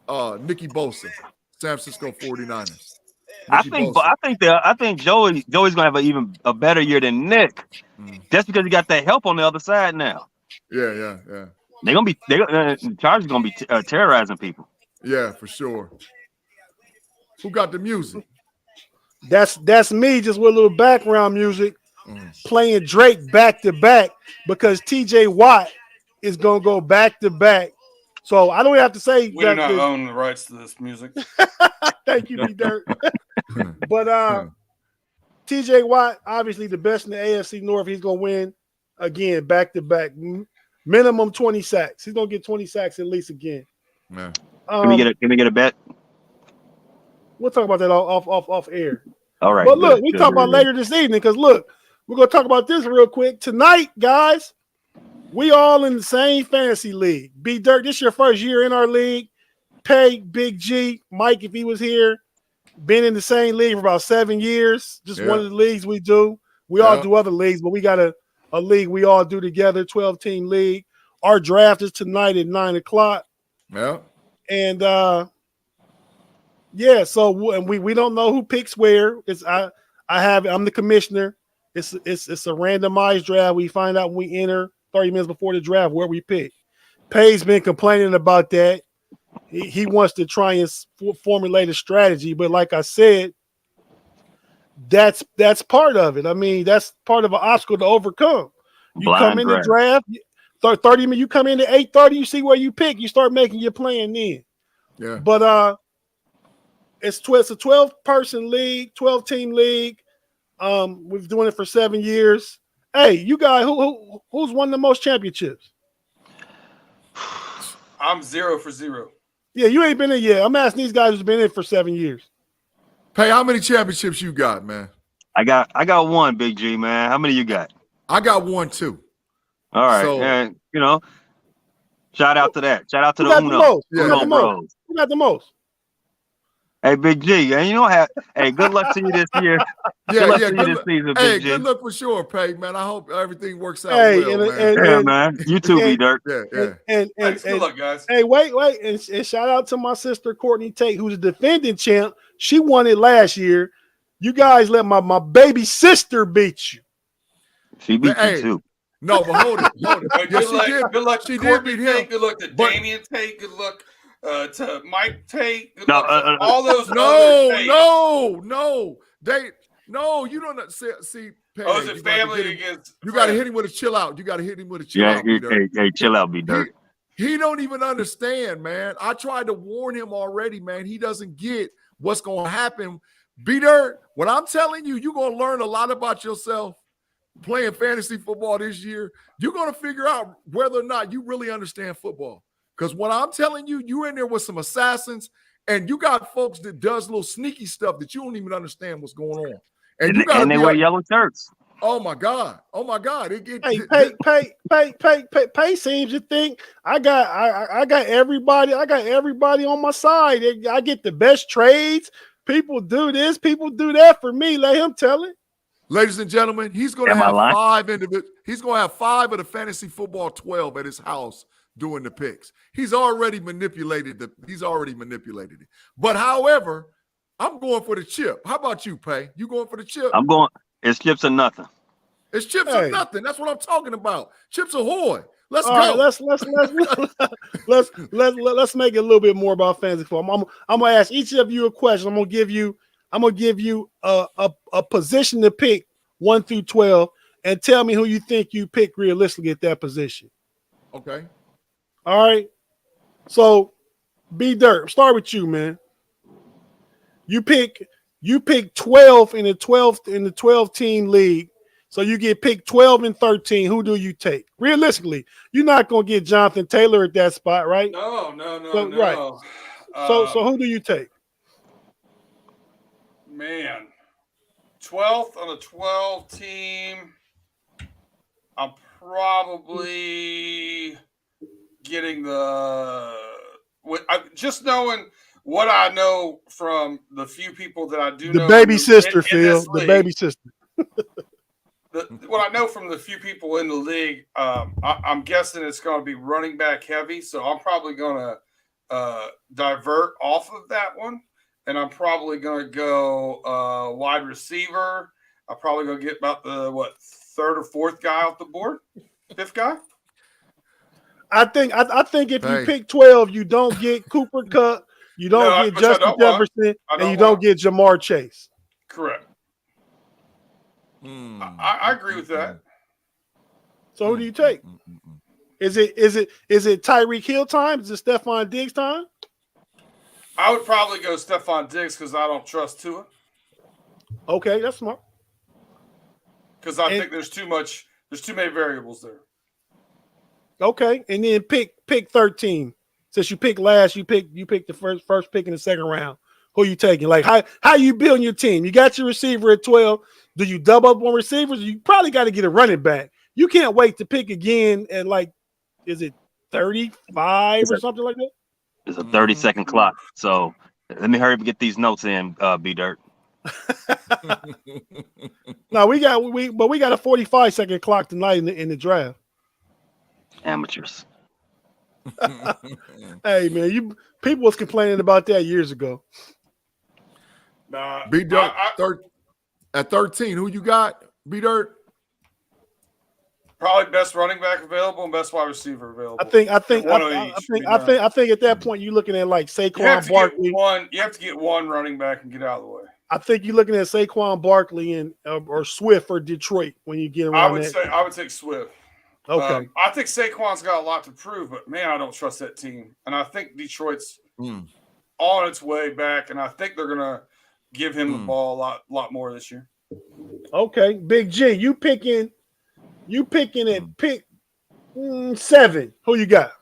Nicky Bosa, San Francisco 49ers. I think Joey's gonna have a better year than Nick, just because he got that help on the other side now. Yeah. Chargers gonna be terrorizing people. Yeah, for sure. Who got the music? That's me, just with a little background music, playing Drake back to back because TJ Watt is gonna go back to back. So I don't have to say we do not own the rights to this music. Thank you, B-Dirt. But TJ Watt, obviously the best in the AFC North. He's gonna win again, back to back, minimum 20 sacks. He's gonna get 20 sacks at least again. Man. Can we get a bet? We'll talk about that off air. All right. But look, we talk about later this evening because look, we're gonna talk about this real quick tonight, guys. We all in the same fantasy league. B Dirt, this is your first year in our league. Pay Big G, Mike, if he was here, been in the same league for about 7 years. Just one of the leagues we do. We all do other leagues, but we got a league we all do together, 12-team league. Our draft is tonight at 9:00. Yeah. And so we don't know who picks where. I'm the commissioner. It's a randomized draft. We find out when we enter 30 minutes before the draft where we pick. Pay's been complaining about that. He wants to try and formulate a strategy, but like I said, that's part of it. I mean, that's part of an obstacle to overcome. You come in the draft, 30 minutes. You come in at 8:30. You see where you pick. You start making your plan then. Yeah. But it's a 12-person league, 12-team league. We've been doing it for 7 years. Hey, you guys, who's won the most championships? I'm 0 for 0. Yeah, you ain't been in yet. I'm asking these guys who's been in for 7 years. Pay, how many championships you got, man? I got one, Big G, man. How many you got? I got one too. All right, So- and shout out to that. Shout out to Who the got the Uno. most? Yeah. Who got the most? Bros. Who got the most? Hey, Big G, and hey, good luck to you this year. Yeah, Good luck yeah. to you Good this luck. season, Hey, Big G. good luck for sure, Pay, man. I hope everything works out Hey, well, man. Yeah, man. You too, B Dirt. Yeah. Thanks. Good luck, guys. Hey, wait, and shout out to my sister Courtney Tate, who's a defending champ. She won it last year. You guys let my baby sister beat you. She beat Hey, you too. No, but hold it. Hey, Yeah, good she luck. did. Good luck She to did Courtney beat him. Tate. Good luck to But- Damian Tate. Good luck to Mike Tate. Good No, luck to all those other No, Tates. no. You don't see. Pay, Oh, is you it gotta family hit him- against? You got to friends? hit him with a chill out. You got to hit him with a chill Yeah, out. B-Dirt. hey, chill out, B Dirt. He don't even understand, man. I tried to warn him already, man. He doesn't get what's going to happen. B-Dirt, what I'm telling you, you're going to learn a lot about yourself playing fantasy football this year. You're going to figure out whether or not you really understand football. Because what I'm telling you, you're in there with some assassins, and you got folks that does little sneaky stuff that you don't even understand what's going on. And you got And they wear yellow shirts. oh my God. Hey, pay seems to think I got everybody on my side. I get the best trades. People do this, people do that for me. Let him tell it. Ladies and gentlemen, he's going to Am I have lying? 5 individuals. He's going to have 5 of the fantasy football 12 at his house doing the picks. He's already manipulated it. But however, I'm going for the chip. How about you, Pay? You going for the chip? I'm going. It's chips or nothing. It's chips Hey. or nothing. That's what I'm talking about. Chips ahoy. Let's All go. right, let's make it a little bit more about fantasy football. I'm gonna ask each of you a question. I'm gonna give you a position to pick 1 through 12, and tell me who you think you pick realistically at that position. Okay. All right. So, B Dirt, start with you, man. You pick 12 in the 12-team league. So you get picked 12 and 13. Who do you take? Realistically, you're not gonna get Jonathan Taylor at that spot, right? No. So, right. So who do you take? Man, 12th on a 12 team. I'm probably getting just knowing what I know from the few people that I do know. The baby sister, in Phil. this The league. baby sister. What I know from the few people in the league, I'm guessing it's going to be running back heavy. So I'm probably going to divert off of that one. And I'm probably going to go wide receiver. I'm probably going to get about the, 3rd or 4th guy off the board? 5th guy? I think if you Hey. pick 12, you don't get Cooper Kupp, you don't get which I Justin don't want. Jefferson, I and don't you don't want. get Jamar Chase. Correct. I agree with that. So who do you take? Is it Tyreek Hill time? Is it Stephon Diggs time? I would probably go Stephon Diggs because I don't trust Tua. Okay, that's smart. Because I think there's too many variables there. Okay, and then pick 13. Since you picked last, you pick the first pick in the second round. Who you taking? Like how you building your team? You got your receiver at 12. Do you double up on receivers? You probably got to get a running back. You can't wait to pick again at is it 35 or something like that? It's a 30-second clock. So let me hurry up and get these notes in, B Dirt. No, we got a 45-second clock tonight in the draft. Amateurs. Hey man, people was complaining about that years ago. Nah, B-Dirt, at 13, who you got? B-Dirt? probably best running back available and best wide receiver available. I think at that point you're looking at like Saquon Barkley. You have to get one running back and get out of the way. I think you're looking at Saquon Barkley and or Swift for Detroit when you get around I would take Swift. Okay. I think Saquon's got a lot to prove, but man, I don't trust that team. And I think Detroit's on its way back, and I think they're gonna give him the ball a lot more this year. Okay, Big G, you picking at pick 7. Who you got?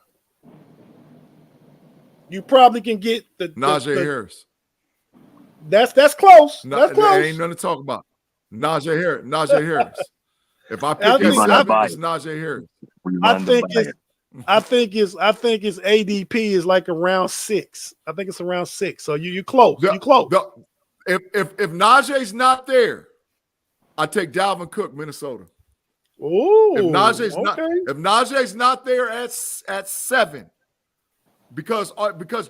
You probably can get the Najee Harris. That's close. No, That's close. there ain't nothing to talk about. Najee Harris. If I pick at 7, it's Najee Harris. I think his ADP is like around 6. I think it's around 6. So you close. You close. If Najee's not there, I take Dalvin Cook, Minnesota. Ooh, if Najee's not there at 7, because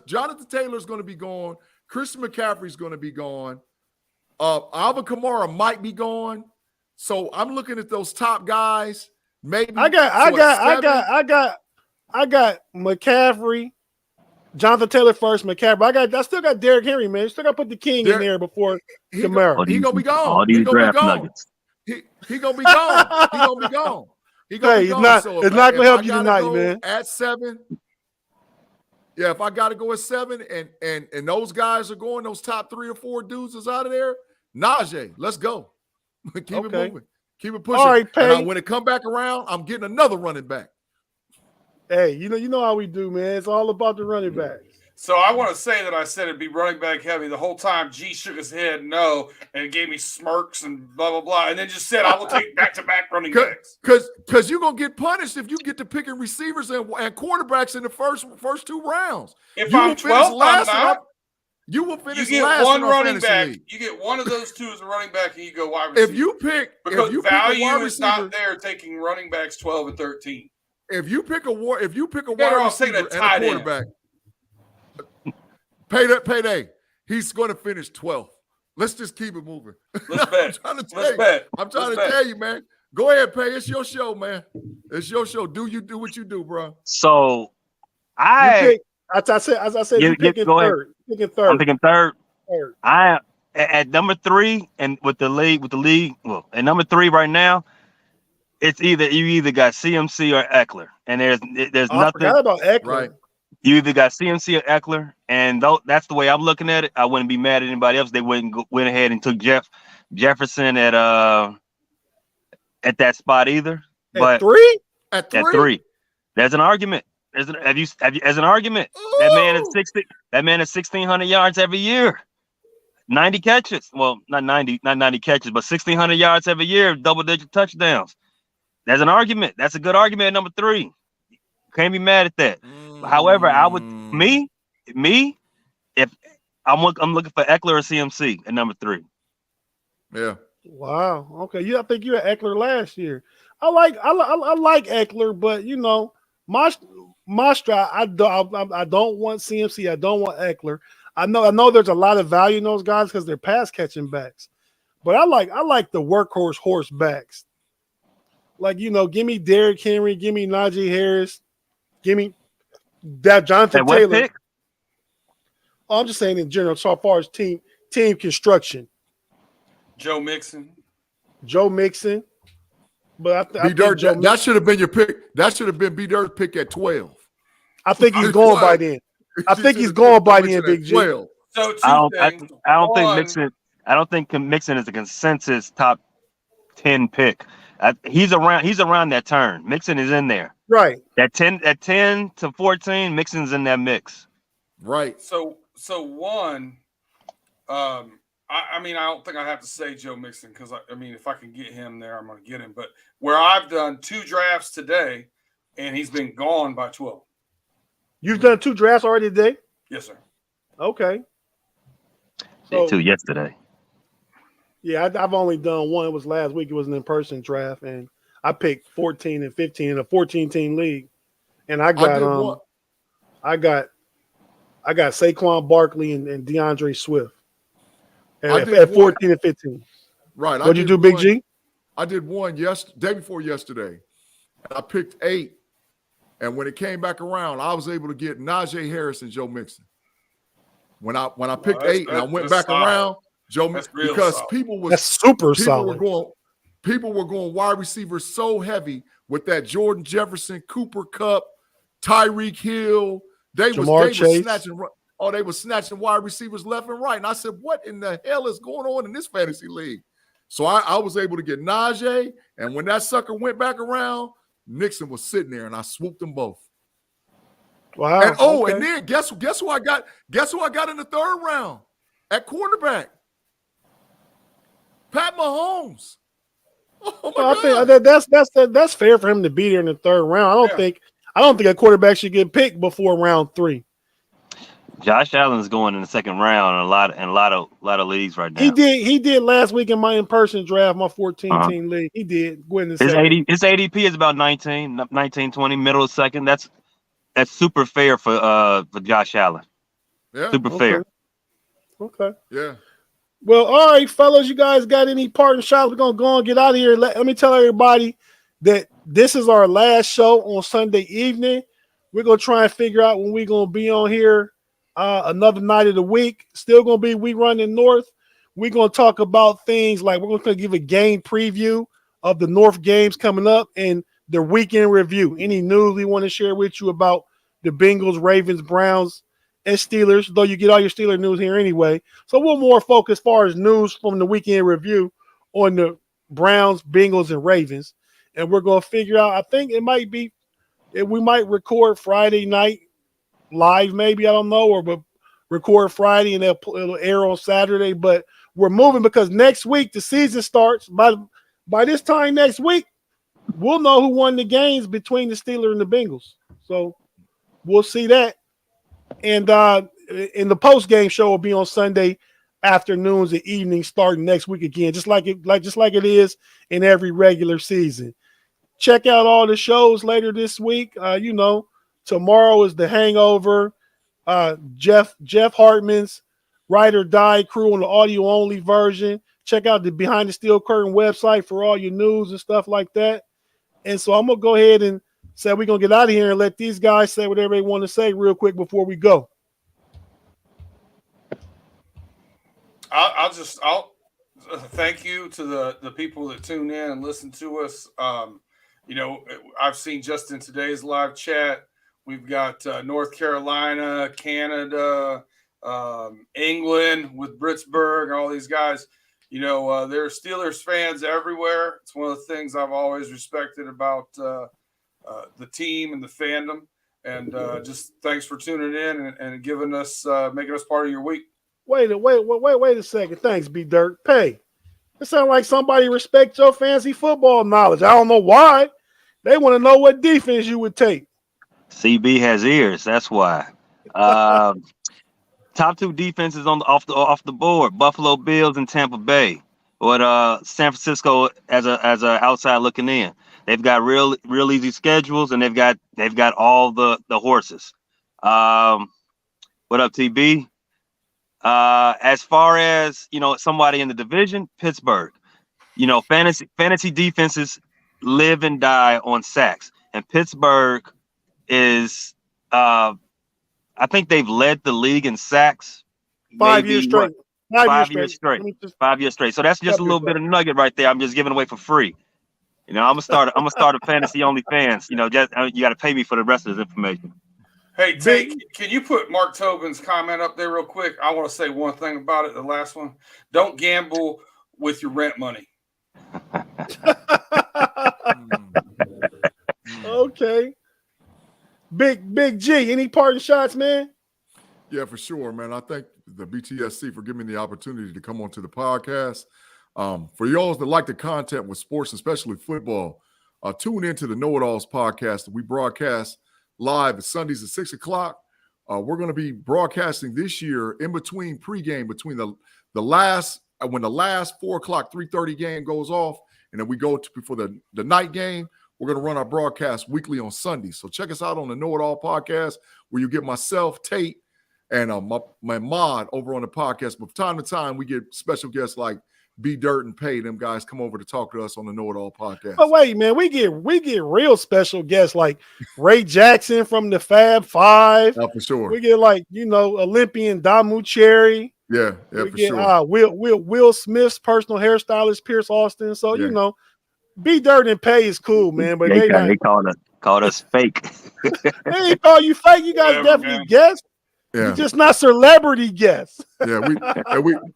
Jonathan Taylor's going to be gone, Christian McCaffrey's going to be gone, Alvin Kamara might be gone. So I'm looking at those top guys. Maybe I got McCaffrey, Jonathan Taylor first, McCaffrey. I still got Derrick Henry, man. Still got to put the king in there before Kamara. He gonna be gone. All these draft nuggets. He gonna be gone. He gonna be gone. He gonna be gone. It's not gonna help you tonight, man. At 7. Yeah, if I gotta go at 7 and those guys are going, those top 3 or 4 dudes is out of there. Najee, let's go. Keep it moving. Keep it pushing. All right, and when it come back around, I'm getting another running back. Hey, you know how we do, man. It's all about the running backs. So I want to say that I said it'd be running back heavy the whole time. G shook his head no and gave me smirks and blah blah blah, and then just said I will take back-to-back running backs. Because you're gonna get punished if you get to picking receivers and quarterbacks in the first 2 rounds. If I'm 12, I'm not. You will finish you get last one in our running back. league. You get one of those 2 as a running back, and you go wide receiver. If you pick value a wide is not there taking running backs 12 and 13. If you pick a wide I'll receiver take and a quarterback, payday, he's going to finish 12th. Let's just keep it moving. Let's bet. I'm trying to tell you, man. Go ahead, Pay. It's your show, man. It's your show. Do what you do, bro. So as I said, you're picking third. I'm picking third. I at number 3 and with the league. Well, at number 3 right now, it's you either got CMC or Eckler, and there's nothing. I forgot about Eckler. Right. You either got CMC or Eckler, and that's the way I'm looking at it. I wouldn't be mad at anybody else. They went ahead and took Jefferson at that spot either. But 3? At 3, there's an argument. As an argument. Ooh. That man is 1,600 yards every year. 90 catches. Well, not 90 catches, but 1,600 yards every year, double-digit touchdowns. There's an argument. That's a good argument at number 3. Can't be mad at that. However, I would if I'm looking for Eckler or CMC at number 3. Yeah. Wow. Okay. I think you had Eckler last year. I like Eckler, but my stride. I don't want CMC. I don't want Eckler. I know there's a lot of value in those guys because they're pass catching backs, but I like the workhorse horse backs. Like give me Derrick Henry, give me Najee Harris, give me that Jonathan Taylor. Pick? Oh, I'm just saying in general, so far as team construction. Joe Mixon. But that should have been your pick. That should have been B-Dirt's pick at 12. I think he's going by then. Big G. So I don't think Mixon is a consensus top 10 pick. He's around that turn. Mixon is in there. Right. At 10 to 14, Mixon's in that mix. Right. So one, I don't think I have to say Joe Mixon because if I can get him there, I'm going to get him. But where I've done 2 drafts today, and he's been gone by 12. You've done 2 drafts already today? Yes, sir. Okay. So, 2 yesterday. Yeah, I've only done 1. It was last week. It was an in-person draft, and I picked 14 and 15 in a 14-team league, and I got Saquon Barkley and DeAndre Swift. At 14 and 15. Right. What'd you do, Big G? I did 1 day before yesterday. I picked 8. And when it came back around, I was able to get Najee Harris and Joe Mixon. When I picked 8 and I went back around, Joe Mixon, because that's super solid. People were going wide receivers so heavy with that Jordan Jefferson, Cooper Kupp, Tyreek Hill. They Jamar were Chase. snatching. Oh, they were snatching wide receivers left and right. And I said, what in the hell is going on in this fantasy league? So I was able to get Najee. And when that sucker went back around, Nixon was sitting there and I swooped them both. Wow. And okay. And then guess who I got? Guess who I got in the third round at quarterback? Pat Mahomes. Oh my God. I think that's fair for him to be there in the third round. I don't think a quarterback should get picked before round 3. Josh Allen's going in the second round in a lot of leagues right now. He did last week in my in-person draft, my 14-team league. He did go in the second. His ADP is about 19, 20, middle of second. That's super fair for Josh Allen. Yeah. Super fair. Okay. Yeah. Well, all right, fellas, you guys got any parting shots? We're going to go and get out of here. Let me tell everybody that this is our last show on Sunday evening. We're going to try and figure out when we're going to be on here another night of the week. Still going to be We Run in North. We're going to talk about things like we're going to give a game preview of the North games coming up and the weekend review. Any news we want to share with you about the Bengals, Ravens, Browns, and Steelers, though you get all your Steeler news here anyway. So we're more focused as far as news from the weekend review on the Browns, Bengals, and Ravens. And we're going to figure out, I think it might be, we might record Friday night live maybe, I don't know, or but record Friday and it'll air on Saturday. But we're moving because next week the season starts. By this time next week, we'll know who won the games between the Steelers and the Bengals. So we'll see that. And in the post-game show will be on Sunday afternoons and evenings starting next week again, just like it is in every regular season. Check out all the shows later this week. Tomorrow is The Hangover. Jeff Hartman's Ride or Die crew on the audio-only version. Check out the Behind the Steel Curtain website for all your news and stuff like that. And so I'm going to go ahead and say we're going to get out of here and let these guys say whatever they want to say real quick before we go. I'll thank you to the people that tune in and listen to us. I've seen just in today's live chat, we've got North Carolina, Canada, England with Britsburg, all these guys. There are Steelers fans everywhere. It's one of the things I've always respected about the team and the fandom. And just thanks for tuning in and giving us, making us part of your week. Wait a second. Thanks, B Dirt. Pay. It sounds like somebody respects your fantasy football knowledge. I don't know why. They want to know what defense you would take. CB has ears. That's why. Top 2 defenses off the board: Buffalo Bills and Tampa Bay. But San Francisco as a outside looking in. They've got real easy schedules, and they've got all the horses. What up, TB? As far as somebody in the division, Pittsburgh. Fantasy defenses live and die on sacks, and Pittsburgh is. I think they've led the league in sacks 5 years straight. 5 years straight. 5 years straight. So that's just a little bit of nugget right there. I'm just giving away for free. I'm gonna start a fantasy only fans. You got to pay me for the rest of this information. Hey, Tate, can you put Mark Tobin's comment up there real quick? I want to say one thing about it. The last one: don't gamble with your rent money. Okay. Big G, any parting shots, man? Yeah, for sure, man. I thank the BTSC for giving me the opportunity to come onto the podcast. For y'all that like the content with sports, especially football, tune into the Know It Alls podcast. We broadcast live Sundays at 6 o'clock. We're going to be broadcasting this year in between pregame, between the last when the last 4 o'clock 3:30 game goes off, and then we go for the night game. We're going to run our broadcast weekly on Sunday. So check us out on the Know It All podcast, where you get myself, Tate, and my mod over on the podcast. But from time to time, we get special guests like B Dirt and Pay. Them guys come over to talk to us on the Know It All podcast. But wait, man, we get real special guests like Ray Jackson from the Fab Five. For sure. We get Olympian Damu Cherry. Yeah, we for get, sure. Will Smith's personal hairstylist, Pierce Austin. So Yeah. B Dirt and Pay is cool, man, but They they called us fake. they ain't call you fake. You guys Whatever, definitely man. guessed. Yeah. You're just not celebrity guests. Yeah,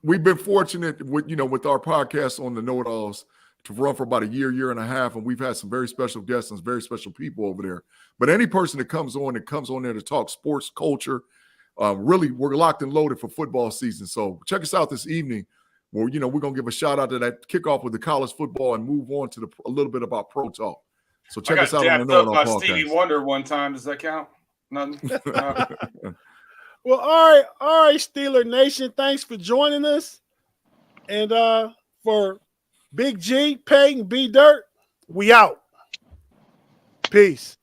we've been fortunate with our podcast on the Know-It-Alls to run for about a year and a half, and we've had some very special guests and very special people over there. But any person that comes on there to talk sports, culture, really, we're locked and loaded for football season. So check us out this evening. Where we're gonna give a shout out to that kickoff with the college football and move on to a little bit about pro talk. So check us out on the Know-It-All by podcast. Stevie Wonder one time. Does that count? Nothing. No. Well, all right, Steeler Nation. Thanks for joining us. And for Big G, Peyton, B Dirt, we out. Peace.